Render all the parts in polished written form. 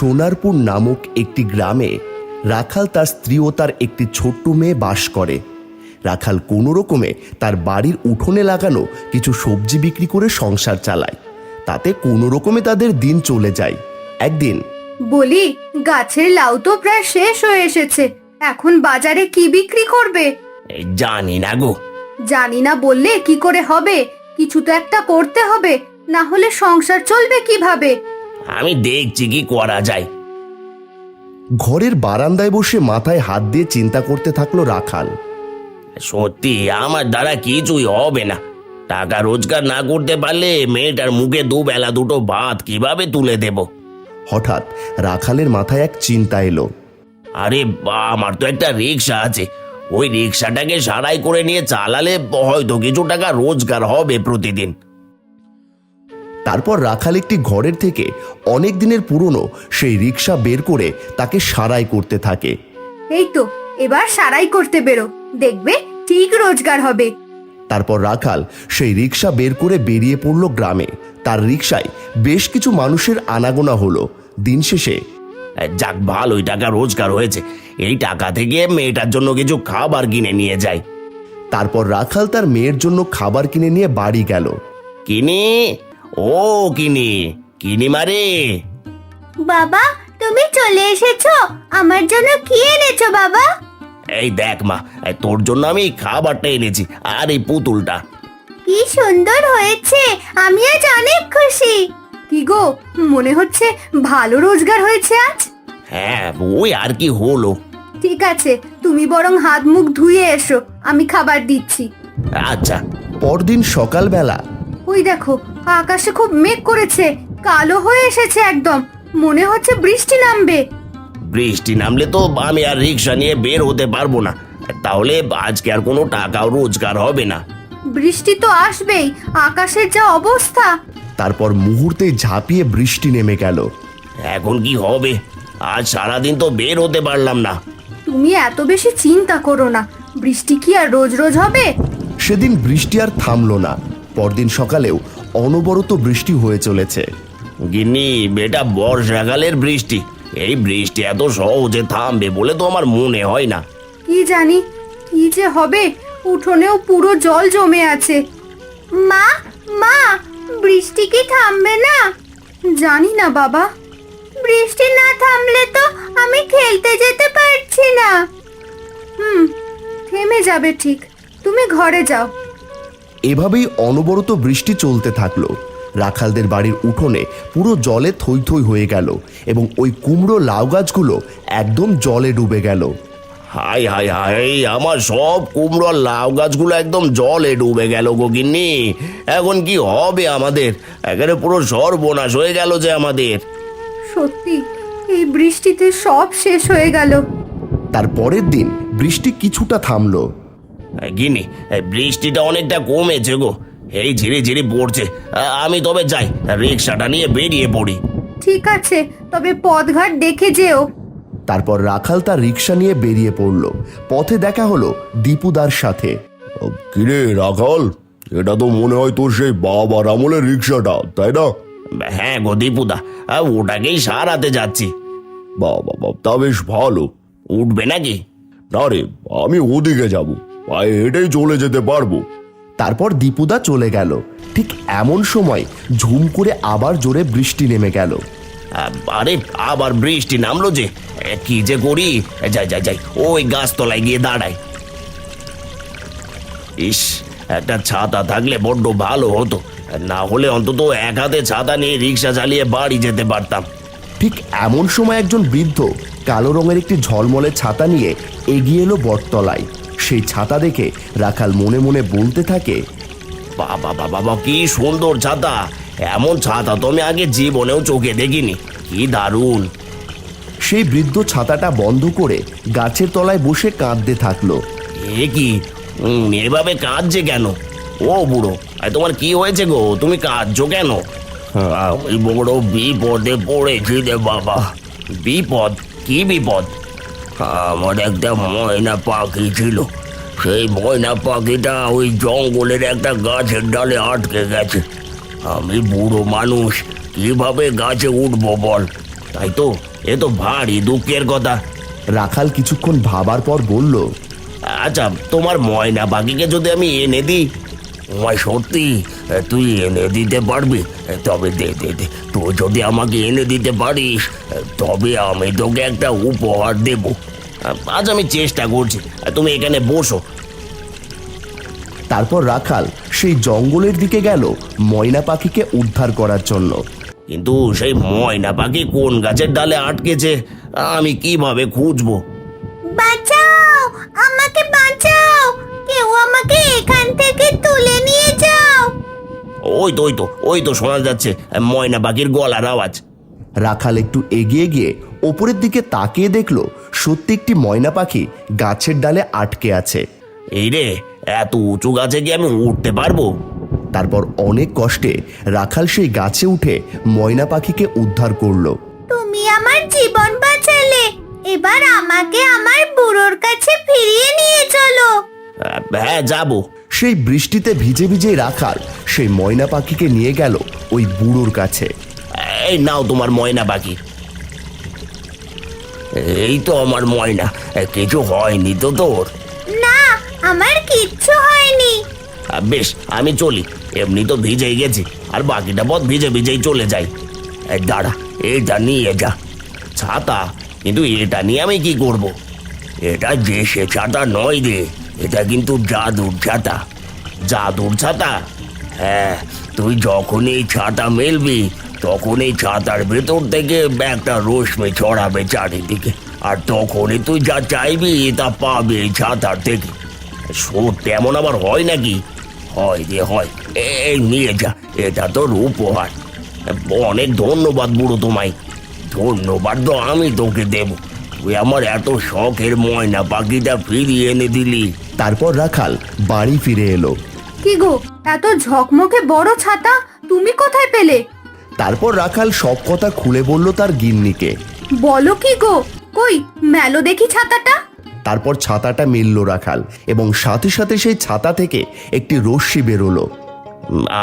সোনারপুর নামক একটি গ্রামে রাখাল, তার স্ত্রী ও তার একটি ছোট্ট মেয়ে বাস করে। রাখাল কোনো রকমে তার বাড়ির উঠোনে লাগানো কিছু সবজি বিক্রি করে সংসার চালায়। তাতে কোনো রকমে তাদের দিন চলে যায়। একদিন বলি, গাছের লাউ তো প্রায় শেষ হয়ে এসেছে, এখন বাজারে কি বিক্রি করবে? জানি না গো। জানি না বললে কি করে হবে? কিছু তো একটা করতে হবে, না হলে সংসার চলবে কিভাবে? আমি দেখছি কি করা যায়। ঘরের বারান্দায় বসে মাথায় হাত দিয়ে চিন্তা করতে থাকলো রাখাল। সত্যি আমার দ্বারা কিছুই হবে না। টাকা রোজগার না করতে পারলে মেয়েটার মুখে দুবেলা দুটো ভাত কিভাবে তুলে দেব? হঠাৎ রাখালের মাথায় এক চিন্তা এলো। আরে আমার তো একটা রিক্সা আছে, ওই রিক্সাটাকে সারাই করে নিয়ে চালালে হয়তো কিছু টাকা রোজগার হবে প্রতিদিন। তারপর রাখাল একটি ঘরের থেকে অনেক দিনের পুরনো সেই রিক্সা বের করে তাকে সারাই করতে থাকে। এই তো, এবার সারাই করতে বেরো, দেখবে ঠিক রোজগার হবে। তারপর রাখাল সেই রিক্সা বের করে বেরিয়ে পড়ল গ্রামে। তার রিক্সায় বেশ কিছু মানুষের আনাগোনা হলো। দিন শেষে যাক, ভালোই টাকা রোজগার হয়েছে। এই টাকা থেকে মেয়েটার জন্য কিছু খাবার কিনে নিয়ে যাই। তারপর রাখাল তার মেয়ের জন্য খাবার কিনে নিয়ে বাড়ি গেল। কিনি, ও কিনি, কিনি মারে। বাবা, তুমি চলে এসেছো? আমার জন্য কি এনেছো বাবা? এই দেখ মা, তোর জন্য আমি এই খাবারটা এনেছি আর এই পুতুলটা। কি সুন্দর হয়েছে, আমি আজ অনেক খুশি। কি গো, মনে হচ্ছে ভালো রোজগার হয়েছে আজ। হ্যাঁ, ওই আর কি হলো। ঠিক আছে, তুমি বরং হাত মুখ ধুয়ে এসো, আমি খাবার দিচ্ছি। আচ্ছা। পরদিন সকালবেলা ওই দেখো, আকাশে খুব মেঘ করেছে, কালো হয়ে এসেছে একদম, মনে হচ্ছে বৃষ্টি নামবে। বৃষ্টি নামলে তো আমি আর রিক্সা নিয়ে বের হতে পারবো না, তাহলে আজকে আর কোনো টাকাও রোজগার হবে না। বৃষ্টি তো আসবেই, আকাশের যা অবস্থা। তারপর মুহূর্তেই ঝাঁপিয়ে বৃষ্টি নেমে গেল। এখন কি হবে? আজ সারাদিন তো বের হতে পারলাম না। তুমি এত বেশি চিন্তা করো না, বৃষ্টি কি আর রোজ রোজ হবে? সেদিন বৃষ্টি আর থামলো না। পরদিন সকালেও অনবরত বৃষ্টি হয়ে চলেছে। গিন্নি, বেটা বর্ষাকালের বৃষ্টি, এই বৃষ্টি এত সহজে থামবে বলে তো আমার মনে হয় না। কি জানি কি যে হবে, উঠোনেও পুরো জল জমে আছে। মা, মা, বৃষ্টি কি থামবে না? জানি না বাবা, বৃষ্টি না থামলে তো আমি খেলতে যেতে পারছি না। থেমে যাবে ঠিক, তুমি ঘরে যাও। এভাবেই অনবরত বৃষ্টি চলতে থাকলো। রাখালদের বাড়ির উঠোনে পুরো জলে থই থই হয়ে গেল এবং ওই কুমড়ো লাউ গাছগুলো একদম জলে ডুবে গেল। হাই হাই হাই, আমার সব কুমড়ো আর লাউ গাছগুলো একদম জলে ডুবে গেল গো গিন্নি। এখন কি হবে আমাদের? এখানে পুরো সর্বনাশ হয়ে গেল যে আমাদের। সত্যি, এই বৃষ্টিতে সব শেষ হয়ে গেল। তার পরের দিন বৃষ্টি কিছুটা থামলো। গিন্নি, এই বৃষ্টিটা অনেকটা কমেছে গো, এই ঝিরি ঝিরি পড়ছে। আমি তবে যাই, রিক্সাটা নিয়ে বেরিয়ে পড়ি। ঠিক আছে, তবে পথঘাট দেখে যেও। তারপর রাখাল তার রিক্সা নিয়ে বেরিয়ে পড়ল। পথে দেখা হলো দীপুদার সাথে। কিরে রাখাল, এটা তো মনে হয় তোর সেই বাবার আমলের রিক্সাটা, তাই না? হ্যাঁ গো দীপুদা, ওটাকেই সারাতে যাচ্ছি। বাবা, তা বেশ ভালো। উঠবে নাকি? না রে, আমি ওদিকে যাব, পায়ে হেঁটেই চলে যেতে পারবো। তারপর দীপুদা চলে গেল। ঠিক এমন সময় ঝুম করে আবার জোরে বৃষ্টি নেমে গেল। আরে আবার বৃষ্টি নামলো যে, কি যে করি। যাই যাই যাই, ওই গাছতলায় গিয়ে দাঁড়াই। ইস, একটা ছাতা থাকলে বড্ড ভালো হতো, না হলে অন্তত এক হাতে ছাতা নিয়ে রিক্সা চালিয়ে বাড়ি যেতে পারতাম। ঠিক এমন সময় একজন বৃদ্ধ কালো রঙের একটি ঝলমলে ছাতা নিয়ে এগিয়ে এলো বটতলায়। সেই ছাতা দেখে রাখাল মনে মনে বলতে থাকে, বাবা বাবা বাবা, কি সুন্দর ছাতা! এমন ছাতা তো আমি আগে জীবনেও চোখে দেখিনি। কি দারুণ! সেই বৃদ্ধ ছাতাটা বন্ধ করে গাছের তলায় বসে কাঁদতে থাকলো। এ কি, এভাবে কাঁদছে কেন? ও বুড়ো, তোমার কি হয়েছে গো? তুমি কাঁদছো কেন? আমি বড় বিপদে পড়েছি রে বাবা। বিপদ? কি বিপদ? আমার একটা ময়না পাখি ছিল, সেই ময়না পাখিটা ওই জঙ্গলের একটা গাছের ডালে আটকে গেছে। আমি বুড়ো মানুষ, কিভাবে গাছে উঠবো বল? তাই তো, এ তো ভারী দুঃখের কথা। রাখাল কিছুক্ষণ ভাবার পর বলল, আচ্ছা, তোমার ময়না পাখিকে যদি আমি এনে দিই, ওই সত্যি তুই এনে দিতে পারবি? তবে দে দে দে, তুই যদি আমাকে এনে দিতে পারিস তবে আমি তোকে একটা উপহার দেব। আজ আমি চেষ্টা করছি, তুমি এখানে বসো। তারপর রাখাল সেই জঙ্গলের দিকে গেল ময়না পাখিকে উদ্ধার করার জন্য। কিন্তু সেই ময়না পাখি কোন গাছের ডালে আটকেছে, আমি কিভাবে খুঁজবো? বাঁচাও, আমাকে বাঁচাও, কেউ আমাকে এখান থেকে তুলে নিয়ে যাও। ওই তো শোনা যাচ্ছে ময়না পাখির গলার আওয়াজ। রাখাল একটু এগিয়ে গিয়ে ওপরের দিকে তাকিয়ে দেখলো সত্যি একটি ময়না পাখি গাছের ডালে আটকে আছে। এই রে, এত উঁচু গাছে কি আমি উঠতে পারবো? তারপর অনেক কষ্টে রাখাল সেই গাছে উঠে ময়না পাখিকে উদ্ধার করলো। তুমি আমার জীবন বাঁচালে, এবার আমাকে আমার বুড়োর কাছে ফিরিয়ে নিয়ে চলো। হ্যাঁ, যাবো। সেই বৃষ্টিতে ভিজে ভিজে রাখাল সেই ময়না পাখিকে নিয়ে গেল ওই বুড়োর কাছে। এই নাও তোমার ময়না পাখি। এই তো আমার ময়না, কিছু হয়নি তো তোর? না, আমার কিচ্ছু হয়নি। বেশ, আমি চলি, এমনি তো ভিজেই গেছি, আর বাকিটা পথ ভিজে ভিজেই চলে যাই। এই দাঁড়া, এটা নিয়ে যা। ছাতা? কিন্তু এটা নিয়ে আমি কি করব? এটা যে সে ছাতা নয় রে, এটা কিন্তু জাদুর ছাতা। জাদুর ছাতা? হ্যাঁ, তুই যখন এই ছাতা মেলবি তখন এই ছাতার ভেতর থেকে একটা রশ্মি ছড়াবে চারিদিকে, আর তখনই তুই যা চাইবি তা পাবি এই ছাতার থেকে। সত্যি এমন আবার হয় নাকি? হয় রে, হয়। এই নিয়ে যা, এটা তোর উপহার। অনেক ধন্যবাদ বুড়ো তোমায়। ধন্যবাদ তো আমি তোকে দেব, তুই আমার এত শখের ময়না পাখিটা ফিরিয়ে এনে দিলি। তারপর রাখাল বাড়ি ফিরে এলো। কি গো, এত ঝকমকে বড় ছাতা তুমি কোথায় পেলে? তারপর রাখাল সব কথা খুলে বলল তার গিন্নিকে। বলো কি গো, কই মেলো দেখি ছাতাটা। তারপর ছাতাটা মিলল রাখাল, এবং সাথে সাথে সেই ছাতা থেকে একটি রশ্মি বেরোলো।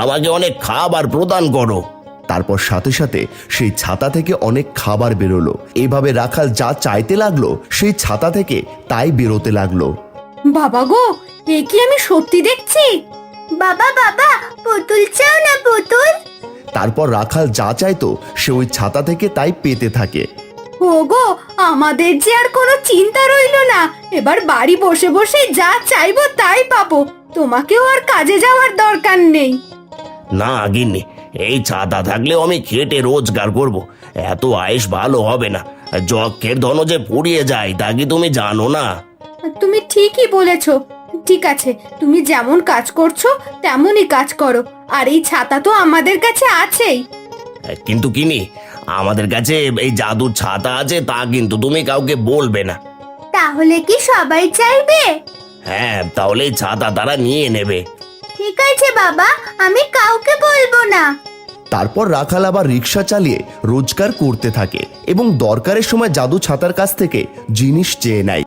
আমাকে অনেক খাবার প্রদান করো। তারপর সাথে সাথে সেই ছাতা থেকে অনেক খাবার বেরোলো। এভাবে রাখাল যা চাইতে লাগলো সেই ছাতা থেকে তাই বেরোতে লাগলো। বাবা গো, এ কি আমি সত্যি দেখছি? বাবা বাবা, পুতুল চাও না পুতুল? তারপর রাখাল যা চাইতো সে ওই ছাতা থেকে তাই পেতে থাকে। ওগো, আমাদের যে আর কোনো চিন্তা রইলো না, এবার বাড়ি বসে বসে যা চাইবো তাই পাবো, তোমাকেও আর কাজে যাওয়ার দরকার নেই। না গিন্নি, এই ছাতা থাকলেও আমি খেটে রোজগার করব। এত আয়েস ভালো হবে না, যক্ষের ধন যে ফুরিয়ে যায় তা কি তুমি জানো না? তুমি ঠিকই বলেছো। ঠিক আছে, তুমি যেমন কাজ করছো তেমনই কাজ করো, আর এই ছাতা তো আমাদের কাছে আছেই। কিন্তু কিনি, আমাদের কাছে এই জাদুর ছাতা আছে তা কিন্তু তুমি কাউকে বলবে না। তাহলে কি সবাই চাইবে? হ্যাঁ, তাহলে এই ছাতা তারা নিয়ে নেবে। ঠিক আছে বাবা, আমি কাউকে বলবো না। তারপর রাখাল আবার রিক্সা চালিয়ে রোজগার করতে থাকে এবং দরকারের সময় জাদু ছাতার কাছ থেকে জিনিস চেয়ে নেয়।